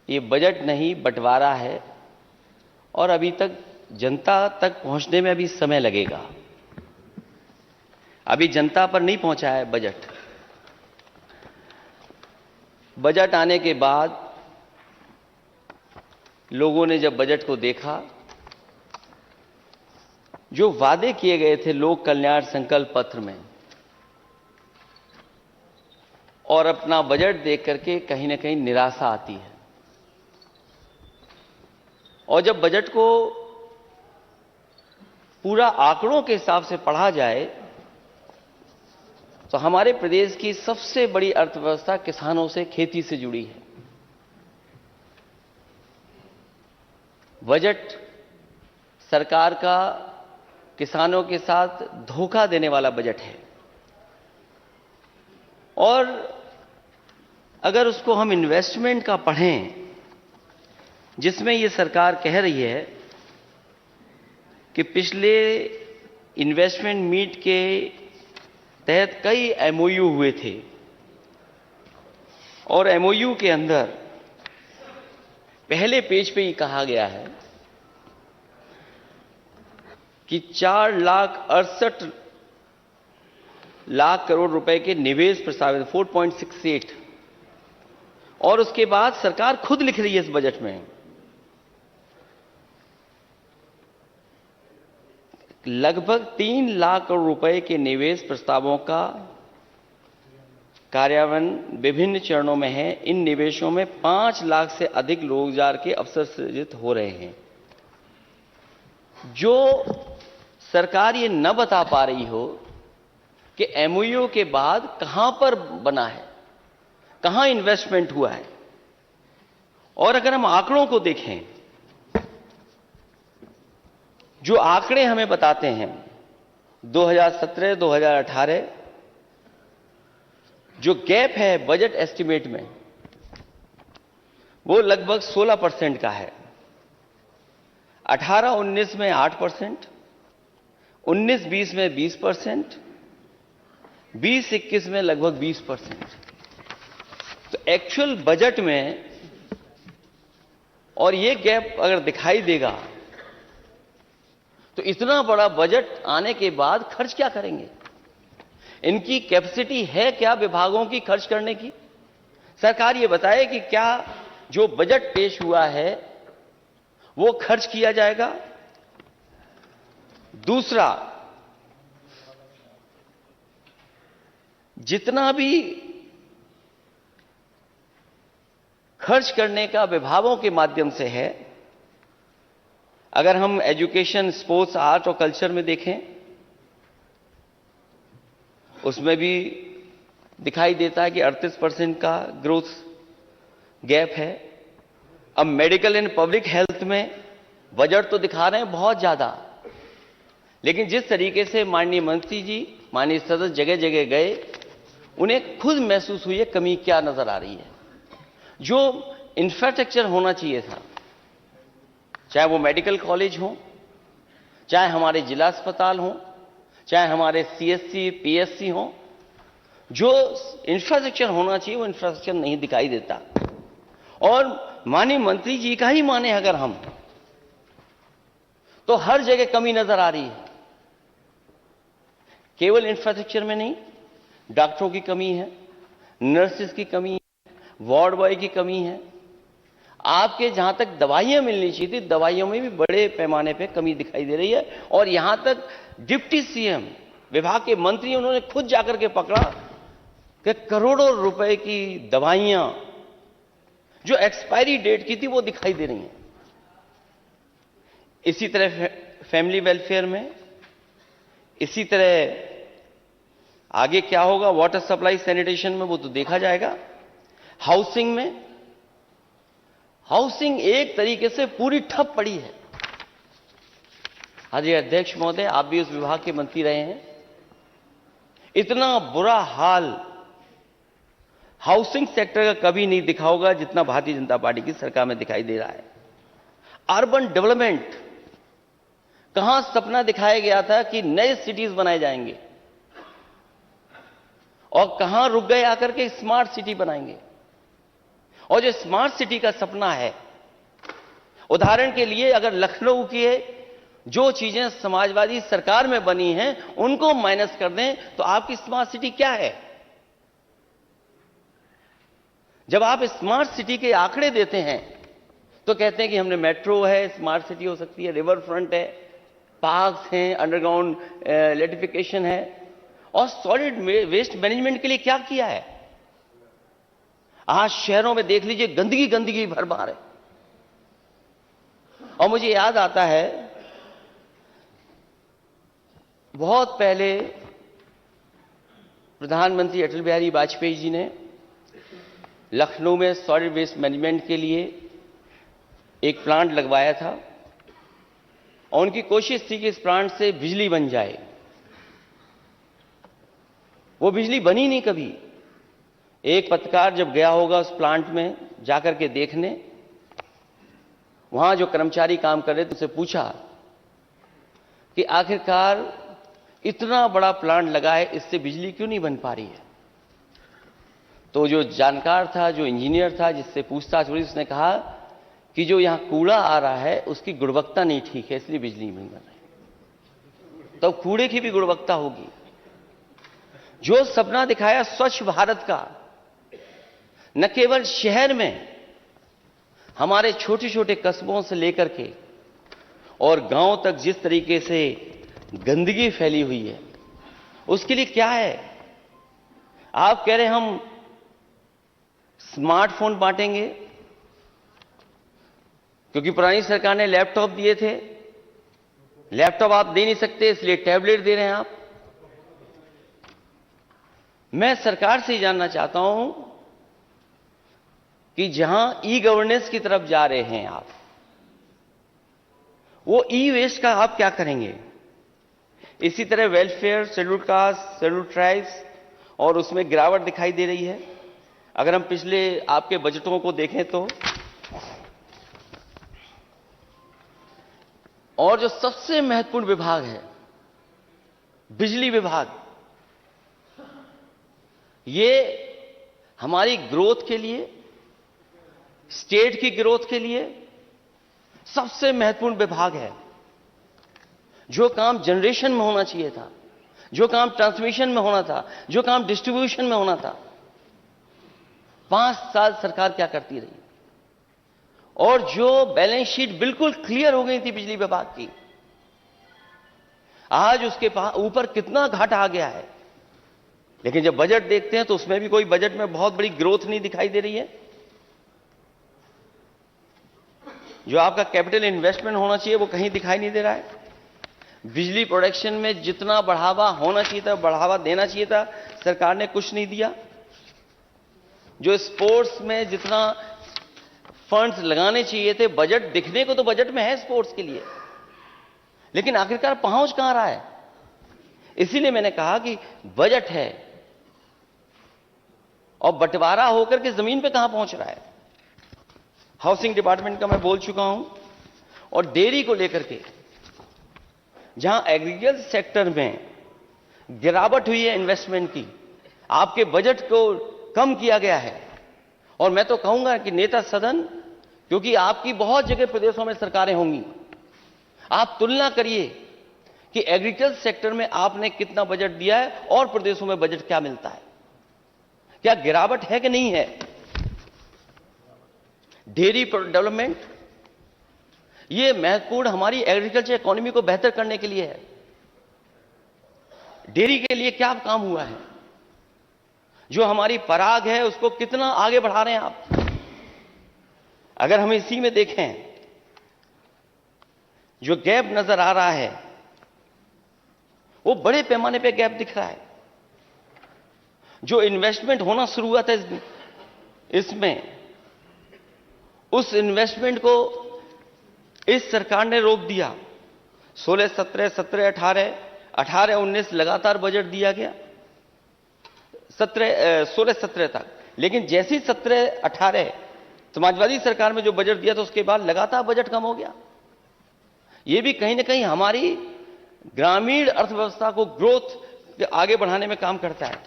ये बजट नहीं बंटवारा है और अभी तक जनता तक पहुंचने में अभी समय लगेगा। अभी जनता पर नहीं पहुंचा है बजट। बजट आने के बाद लोगों ने जब बजट को देखा, जो वादे किए गए थे लोक कल्याण संकल्प पत्र में, और अपना बजट देख करके कहीं ना कहीं निराशा आती है। और जब बजट को पूरा आंकड़ों के हिसाब से पढ़ा जाए तो हमारे प्रदेश की सबसे बड़ी अर्थव्यवस्था किसानों से, खेती से जुड़ी है। बजट सरकार का किसानों के साथ धोखा देने वाला बजट है। और अगर उसको हम इन्वेस्टमेंट का पढ़ें, जिसमें ये सरकार कह रही है कि पिछले इन्वेस्टमेंट मीट के तहत कई एमओयू हुए थे और एमओयू के अंदर पहले पेज पे ये कहा गया है कि 4,68,00,000 करोड़ रुपए के निवेश प्रस्तावित 4.68, और उसके बाद सरकार खुद लिख रही है इस बजट में लगभग 3 लाख करोड़ रुपए के निवेश प्रस्तावों का कार्यान्वयन विभिन्न चरणों में है। इन निवेशों में 5 लाख से अधिक रोजगार के अवसर सृजित हो रहे हैं। जो सरकार ये न बता पा रही हो कि एमओयू के बाद कहां पर बना है, कहां इन्वेस्टमेंट हुआ है। और अगर हम आंकड़ों को देखें, जो आंकड़े हमें बताते हैं 2017-2018 जो गैप है बजट एस्टिमेट में, वो लगभग 16% का है। 18-19 में 8%, 19-20 में 20%, 20-21 में लगभग 20%। तो एक्चुअल बजट में और ये गैप अगर दिखाई देगा तो इतना बड़ा बजट आने के बाद खर्च क्या करेंगे? इनकी कैपेसिटी है क्या विभागों की खर्च करने की? सरकार ये बताए कि क्या जो बजट पेश हुआ है वो खर्च किया जाएगा। दूसरा, जितना भी खर्च करने का विभागों के माध्यम से है, अगर हम एजुकेशन, स्पोर्ट्स, आर्ट और कल्चर में देखें, उसमें भी दिखाई देता है कि 38% का ग्रोथ गैप है। अब मेडिकल एंड पब्लिक हेल्थ में बजट तो दिखा रहे हैं बहुत ज्यादा, लेकिन जिस तरीके से माननीय मंत्री जी, माननीय सदस्य जगह जगह गए, उन्हें खुद महसूस हुई है कमी क्या नजर आ रही है। जो इंफ्रास्ट्रक्चर होना चाहिए था, चाहे वो मेडिकल कॉलेज हो, चाहे हमारे जिला अस्पताल हो, चाहे हमारे सीएससी, पीएससी हो, जो इंफ्रास्ट्रक्चर होना चाहिए वो इंफ्रास्ट्रक्चर नहीं दिखाई देता। और माननीय मंत्री जी का ही माने अगर हम, तो हर जगह कमी नजर आ रही है। केवल इंफ्रास्ट्रक्चर में नहीं, डॉक्टरों की कमी है, नर्सेस की कमी है, वार्ड बॉय की कमी है। आपके जहां तक दवाइयां मिलनी चाहिए थी, दवाइयों में भी बड़े पैमाने पे कमी दिखाई दे रही है। और यहां तक डिप्टी सीएम, विभाग के मंत्री, उन्होंने खुद जाकर के पकड़ा कि करोड़ों रुपए की दवाइयां जो एक्सपायरी डेट की थी वो दिखाई दे रही हैं। इसी तरह फैमिली वेलफेयर में, इसी तरह आगे क्या होगा वाटर सप्लाई, सैनिटेशन में, वो तो देखा जाएगा। हाउसिंग में, हाउसिंग एक तरीके से पूरी ठप पड़ी है। हाजी अध्यक्ष महोदय, आप भी उस विभाग के मंत्री रहे हैं। इतना बुरा हाल हाउसिंग सेक्टर का कभी नहीं दिखा होगा जितना भारतीय जनता पार्टी की सरकार में दिखाई दे रहा है। अर्बन डेवलपमेंट, कहां सपना दिखाया गया था कि नए सिटीज बनाए जाएंगे, और कहां रुक गए आकर के स्मार्ट सिटी बनाएंगे। और जो स्मार्ट सिटी का सपना है, उदाहरण के लिए अगर लखनऊ के जो चीजें समाजवादी सरकार में बनी हैं उनको माइनस कर दें तो आपकी स्मार्ट सिटी क्या है? जब आप स्मार्ट सिटी के आंकड़े देते हैं तो कहते हैं कि हमने मेट्रो है, स्मार्ट सिटी हो सकती है, रिवर फ्रंट है, पार्क्स हैं, अंडरग्राउंड इलेक्ट्रिफिकेशन है, और सॉलिड वेस्ट मैनेजमेंट के लिए क्या किया है? आज शहरों में देख लीजिए, गंदगी गंदगी भरमार है। और मुझे याद आता है बहुत पहले प्रधानमंत्री अटल बिहारी वाजपेयी जी ने लखनऊ में सॉलिड वेस्ट मैनेजमेंट के लिए एक प्लांट लगवाया था और उनकी कोशिश थी कि इस प्लांट से बिजली बन जाए। वो बिजली बनी नहीं कभी। एक पत्रकार जब गया होगा उस प्लांट में जाकर के देखने, वहां जो कर्मचारी काम कर रहे थे उनसे पूछा कि आखिरकार इतना बड़ा प्लांट लगा है, इससे बिजली क्यों नहीं बन पा रही है? तो जो जानकार था, जो इंजीनियर था, जिससे पूछताछ हुई, उसने कहा कि जो यहां कूड़ा आ रहा है उसकी गुणवत्ता नहीं ठीक है, इसलिए बिजली नहीं बन रही। तो कूड़े की भी गुणवत्ता होगी। जो सपना दिखाया स्वच्छ भारत का, न केवल शहर में, हमारे छोटे छोटे कस्बों से लेकर के और गांव तक जिस तरीके से गंदगी फैली हुई है, उसके लिए क्या है? आप कह रहे हैं हम स्मार्टफोन बांटेंगे, क्योंकि पुरानी सरकार ने लैपटॉप दिए थे, लैपटॉप आप दे नहीं सकते इसलिए टैबलेट दे रहे हैं आप। मैं सरकार से जानना चाहता हूं कि जहां ई गवर्नेंस की तरफ जा रहे हैं आप, वो ई वेस्ट का आप क्या करेंगे? इसी तरह welfare, scheduled caste, scheduled tribes, और उसमें गिरावट दिखाई दे रही है। अगर हम पिछले आपके बजटों को देखें तो, और जो सबसे महत्वपूर्ण विभाग है बिजली विभाग, ये हमारी ग्रोथ के लिए, स्टेट की ग्रोथ के लिए सबसे महत्वपूर्ण विभाग है। जो काम जनरेशन में होना चाहिए था, जो काम ट्रांसमिशन में होना था, जो काम डिस्ट्रीब्यूशन में होना था, 5 साल सरकार क्या करती रही? और जो बैलेंस शीट बिल्कुल क्लियर हो गई थी बिजली विभाग की, आज उसके ऊपर कितना घाटा आ गया है। लेकिन जब बजट देखते हैं तो उसमें भी कोई बजट में बहुत बड़ी ग्रोथ नहीं दिखाई दे रही है। जो आपका कैपिटल इन्वेस्टमेंट होना चाहिए वो कहीं दिखाई नहीं दे रहा है। बिजली प्रोडक्शन में जितना बढ़ावा होना चाहिए था, बढ़ावा देना चाहिए था, सरकार ने कुछ नहीं दिया। जो स्पोर्ट्स में जितना फंड्स लगाने चाहिए थे, बजट दिखने को तो बजट में है स्पोर्ट्स के लिए, लेकिन आखिरकार पहुंच कहां रहा है? इसीलिए मैंने कहा कि बजट है और बंटवारा होकर के जमीन पे कहां पहुंच रहा है। हाउसिंग डिपार्टमेंट का मैं बोल चुका हूं, और डेयरी को लेकर के जहां एग्रीकल्चर सेक्टर में गिरावट हुई है इन्वेस्टमेंट की, आपके बजट को कम किया गया है। और मैं तो कहूंगा कि नेता सदन, क्योंकि आपकी बहुत जगह प्रदेशों में सरकारें होंगी, आप तुलना करिए कि एग्रीकल्चर सेक्टर में आपने कितना बजट दिया है और प्रदेशों में बजट क्या मिलता है। क्या गिरावट है कि नहीं है? डेयरी डेवलपमेंट, यह महत्वपूर्ण हमारी एग्रीकल्चर इकोनॉमी को बेहतर करने के लिए है। डेयरी के लिए क्या काम हुआ है? जो हमारी पराग है उसको कितना आगे बढ़ा रहे हैं आप? अगर हम इसी में देखें, जो गैप नजर आ रहा है वो बड़े पैमाने पे गैप दिख रहा है। जो इन्वेस्टमेंट होना शुरू हुआ था इसमें, उस इन्वेस्टमेंट को इस सरकार ने रोक दिया। 16-17, 17-18, 18-19 लगातार बजट दिया गया 16-17 तक, लेकिन जैसी 17-18 समाजवादी सरकार में जो बजट दिया था उसके बाद लगातार बजट कम हो गया। यह भी कहीं ना कहीं हमारी ग्रामीण अर्थव्यवस्था को ग्रोथ आगे बढ़ाने में काम करता है।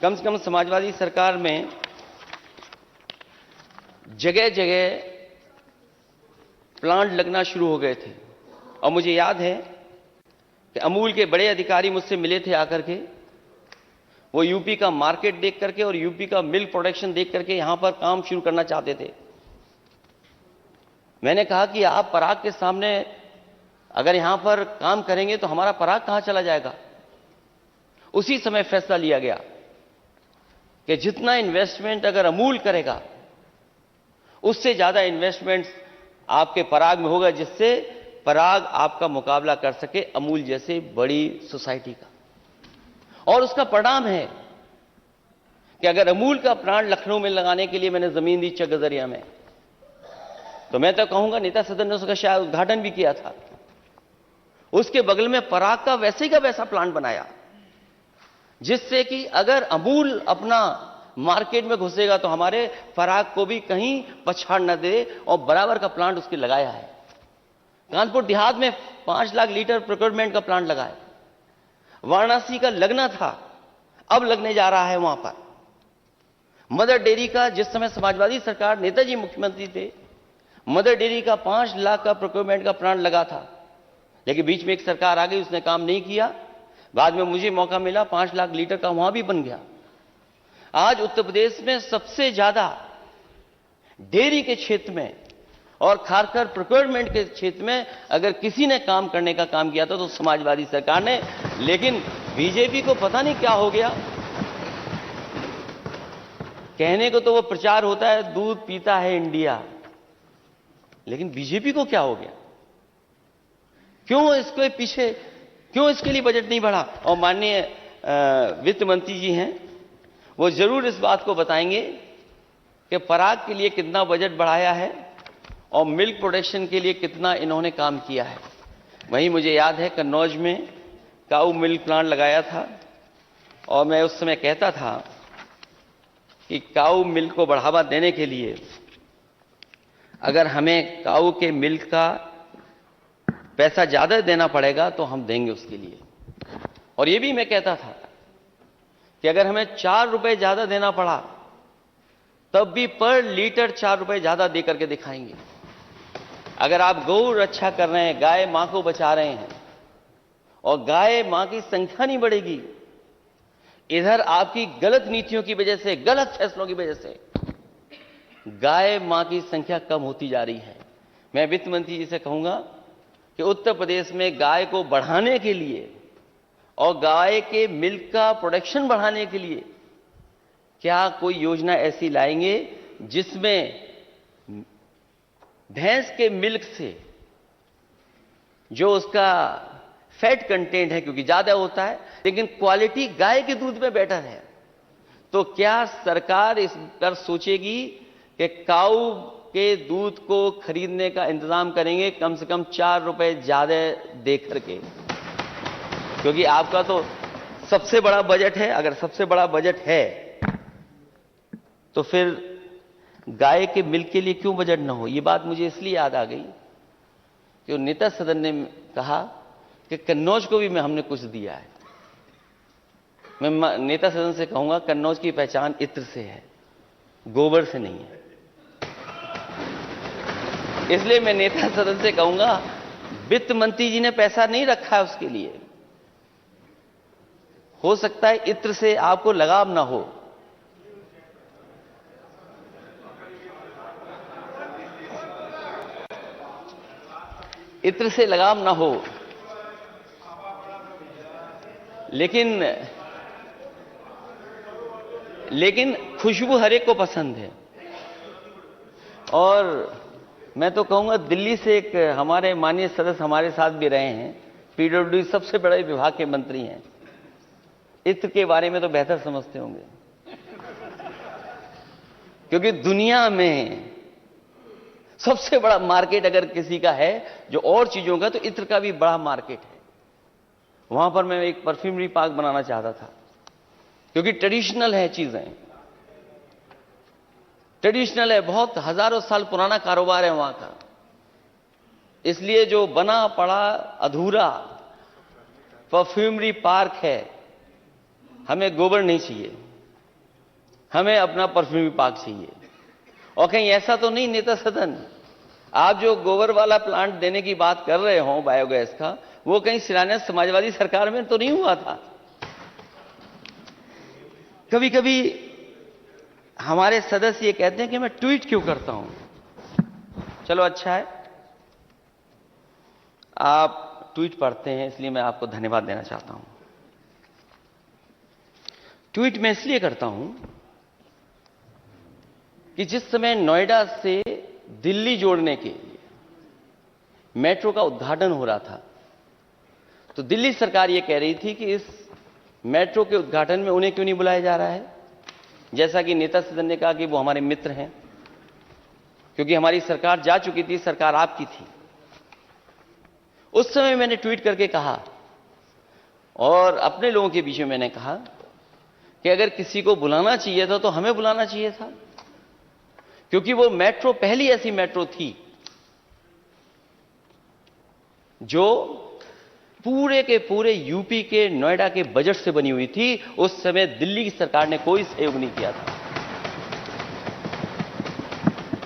कम से कम समाजवादी सरकार में जगह जगह प्लांट लगना शुरू हो गए थे। और मुझे याद है कि अमूल के बड़े अधिकारी मुझसे मिले थे आकर के। वो यूपी का मार्केट देख करके और यूपी का मिल्क प्रोडक्शन देख करके यहां पर काम शुरू करना चाहते थे। मैंने कहा कि आप पराग के सामने अगर यहां पर काम करेंगे तो हमारा पराग कहां चला जाएगा। उसी समय फैसला लिया गया कि जितना इन्वेस्टमेंट अगर अमूल करेगा उससे ज्यादा इन्वेस्टमेंट आपके पराग में होगा, जिससे पराग आपका मुकाबला कर सके अमूल जैसे बड़ी सोसाइटी का। और उसका परिणाम है कि अगर अमूल का प्लांट लखनऊ में लगाने के लिए मैंने जमीन दी चकगजरिया में, तो मैं तो कहूंगा नेता सदन ने उसका शायद उद्घाटन भी किया था। उसके बगल में पराग का वैसे का वैसा प्लांट बनाया, जिससे कि अगर अमूल अपना मार्केट में घुसेगा तो हमारे पराग को भी कहीं पछाड़ न दे, और बराबर का प्लांट उसके लगाया है। कानपुर देहात में 5 लाख लीटर प्रोक्योरमेंट का प्लांट लगाया। वाराणसी का लगना था, अब लगने जा रहा है वहां पर। मदर डेयरी का, जिस समय समाजवादी सरकार नेताजी मुख्यमंत्री थे, मदर डेयरी का 5 लाख का प्रोक्योरमेंट का प्लांट लगा था, लेकिन बीच में एक सरकार आ गई, उसने काम नहीं किया। बाद में मुझे मौका मिला, 5 लाख लीटर का वहां भी बन गया। आज उत्तर प्रदेश में सबसे ज्यादा डेयरी के क्षेत्र में और खासकर प्रोक्योरमेंट के क्षेत्र में अगर किसी ने काम करने का काम किया था तो समाजवादी सरकार ने। लेकिन बीजेपी को पता नहीं क्या हो गया। कहने को तो वो प्रचार होता है दूध पीता है इंडिया, लेकिन बीजेपी को क्या हो गया? क्यों इसके पीछे, क्यों इसके लिए बजट नहीं बढ़ा? और माननीय वित्त मंत्री जी हैं, वो जरूर इस बात को बताएंगे कि पराग के लिए कितना बजट बढ़ाया है और मिल्क प्रोडक्शन के लिए कितना इन्होंने काम किया है। वहीं मुझे याद है कन्नौज में काऊ मिल्क प्लांट लगाया था, और मैं उस समय कहता था कि काऊ मिल्क को बढ़ावा देने के लिए अगर हमें काऊ के मिल्क का पैसा ज्यादा देना पड़ेगा तो हम देंगे उसके लिए। और ये भी मैं कहता था कि अगर हमें 4 रुपए ज्यादा देना पड़ा तब भी पर लीटर 4 रुपए ज्यादा दे करके दिखाएंगे। अगर आप गौ रक्षा कर रहे हैं, गाय मां को बचा रहे हैं, और गाय मां की संख्या नहीं बढ़ेगी, इधर आपकी गलत नीतियों की वजह से, गलत फैसलों की वजह से गाय मां की संख्या कम होती जा रही है। मैं वित्त मंत्री जी से कहूंगा कि उत्तर प्रदेश में गाय को बढ़ाने के लिए और गाय के मिल्क का प्रोडक्शन बढ़ाने के लिए क्या कोई योजना ऐसी लाएंगे जिसमें भैंस के मिल्क से जो उसका फैट कंटेंट है, क्योंकि ज्यादा होता है, लेकिन क्वालिटी गाय के दूध में बेटर है। तो क्या सरकार इस पर सोचेगी कि काऊ के दूध को खरीदने का इंतजाम करेंगे कम से कम 4 रुपए ज्यादा दे करके? क्योंकि आपका तो सबसे बड़ा बजट है। अगर सबसे बड़ा बजट है तो फिर गाय के मिल्क के लिए क्यों बजट ना हो? ये बात मुझे इसलिए याद आ गई कि नेता सदन ने कहा कि कन्नौज को भी हमने कुछ दिया है। मैं नेता सदन से कहूंगा कन्नौज की पहचान इत्र से है, गोबर से नहीं है। इसलिए मैं नेता सदन से कहूंगा वित्त मंत्री जी ने पैसा नहीं रखा है उसके लिए। हो सकता है इत्र से आपको लगाव ना हो, इत्र से लगाव ना हो, लेकिन खुशबू हर एक को पसंद है। और मैं तो कहूंगा दिल्ली से एक हमारे माननीय सदस्य हमारे साथ भी रहे हैं, पीडब्ल्यूडी सबसे बड़े विभाग के मंत्री हैं, इत्र के बारे में तो बेहतर समझते होंगे, क्योंकि दुनिया में सबसे बड़ा मार्केट अगर किसी का है जो और चीजों का, तो इत्र का भी बड़ा मार्केट है। वहां पर मैं एक परफ्यूमरी पार्क बनाना चाहता था, क्योंकि ट्रेडिशनल है, चीजें ट्रेडिशनल है, बहुत हजारों साल पुराना कारोबार है वहां का। इसलिए जो बना पड़ा अधूरा परफ्यूमरी पार्क है, हमें गोबर नहीं चाहिए, हमें अपना परफ्यूमरी पार्क चाहिए। और कहीं ऐसा तो नहीं नेता सदन, आप जो गोबर वाला प्लांट देने की बात कर रहे हो बायोगैस का, वो कहीं शिलान्यास समाजवादी सरकार में तो नहीं हुआ था? कभी कभी हमारे सदस्य ये कहते हैं कि मैं ट्वीट क्यों करता हूं। चलो अच्छा है, आप ट्वीट पढ़ते हैं, इसलिए मैं आपको धन्यवाद देना चाहता हूं। ट्वीट मैं इसलिए करता हूं कि जिस समय नोएडा से दिल्ली जोड़ने के लिए मेट्रो का उद्घाटन हो रहा था, तो दिल्ली सरकार यह कह रही थी कि इस मेट्रो के उद्घाटन में उन्हें क्यों नहीं बुलाया जा रहा है, जैसा कि नेता सदन ने कहा कि वो हमारे मित्र हैं, क्योंकि हमारी सरकार जा चुकी थी, सरकार आपकी थी। उस समय मैंने ट्वीट करके कहा और अपने लोगों के बीच में मैंने कहा कि अगर किसी को बुलाना चाहिए था तो हमें बुलाना चाहिए था, क्योंकि वो मेट्रो पहली ऐसी मेट्रो थी जो पूरे के पूरे यूपी के नोएडा के बजट से बनी हुई थी। उस समय दिल्ली की सरकार ने कोई सहयोग नहीं किया था।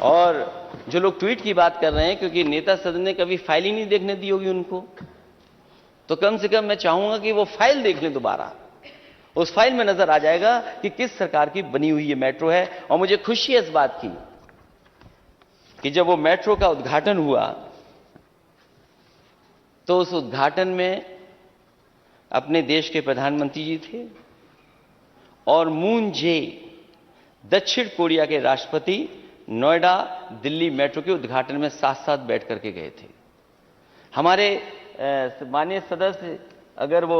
और जो लोग ट्वीट की बात कर रहे हैं, क्योंकि नेता सदन ने कभी फाइल ही नहीं देखने दी होगी उनको, तो कम से कम मैं चाहूंगा कि वो फाइल देख लें दोबारा। उस फाइल में नजर आ जाएगा कि किस सरकार की बनी हुई ये मेट्रो है। और मुझे खुशी है इस बात की कि जब वो मेट्रो का उद्घाटन हुआ तो उस उद्घाटन में अपने देश के प्रधानमंत्री जी थे और मून जे, दक्षिण कोरिया के राष्ट्रपति, नोएडा दिल्ली मेट्रो के उद्घाटन में साथ साथ बैठ करके गए थे। हमारे माननीय सदस्य, अगर वो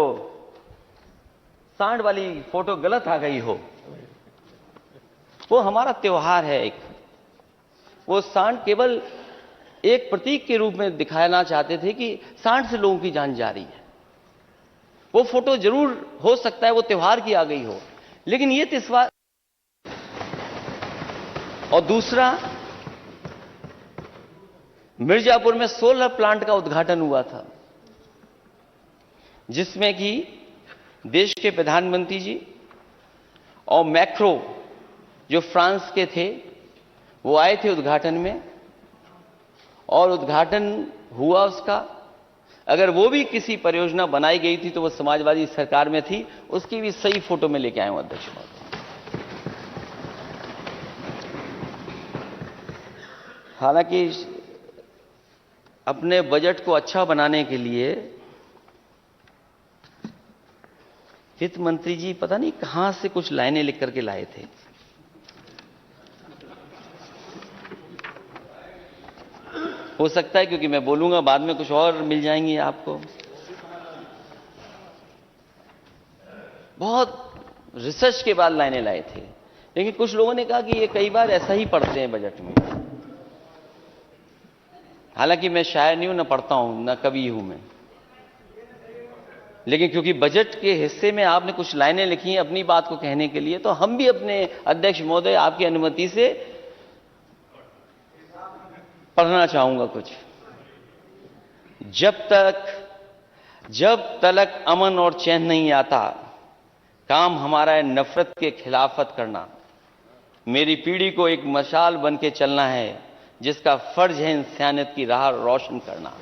सांड वाली फोटो गलत आ गई हो, वो हमारा त्योहार है एक, वो सांड केवल एक प्रतीक के रूप में दिखाना चाहते थे कि सांड से लोगों की जान जा रही है। वो फोटो जरूर हो सकता है वो त्योहार की आ गई हो, लेकिन ये त्योहार। और दूसरा, मिर्जापुर में सोलर प्लांट का उद्घाटन हुआ था, जिसमें कि देश के प्रधानमंत्री जी और मैक्रो जो फ्रांस के थे वो आए थे उद्घाटन में, और उद्घाटन हुआ उसका। अगर वो भी किसी परियोजना बनाई गई थी तो वो समाजवादी सरकार में थी, उसकी भी सही फोटो में लेके आए हूं अध्यक्ष महोदय। हालांकि अपने बजट को अच्छा बनाने के लिए वित्त मंत्री जी पता नहीं कहां से कुछ लाइनें लिख करके लाए थे। हो सकता है क्योंकि मैं बोलूंगा बाद में कुछ और मिल जाएंगी आपको। बहुत रिसर्च के बाद लाइनें लाए थे, लेकिन कुछ लोगों ने कहा कि ये कई बार ऐसा ही पढ़ते हैं बजट में। हालांकि मैं शायर नहीं हूं, ना पढ़ता हूं, ना कवि हूं मैं, लेकिन क्योंकि बजट के हिस्से में आपने कुछ लाइनें लिखी हैं अपनी बात को कहने के लिए, तो हम भी अपने अध्यक्ष महोदय आपकी अनुमति से पढ़ना चाहूंगा कुछ। जब तलक अमन और चैन नहीं आता, काम हमारा है नफरत के खिलाफत करना। मेरी पीढ़ी को एक मशाल बन के चलना है, जिसका फर्ज है इंसानियत की राह रोशन करना।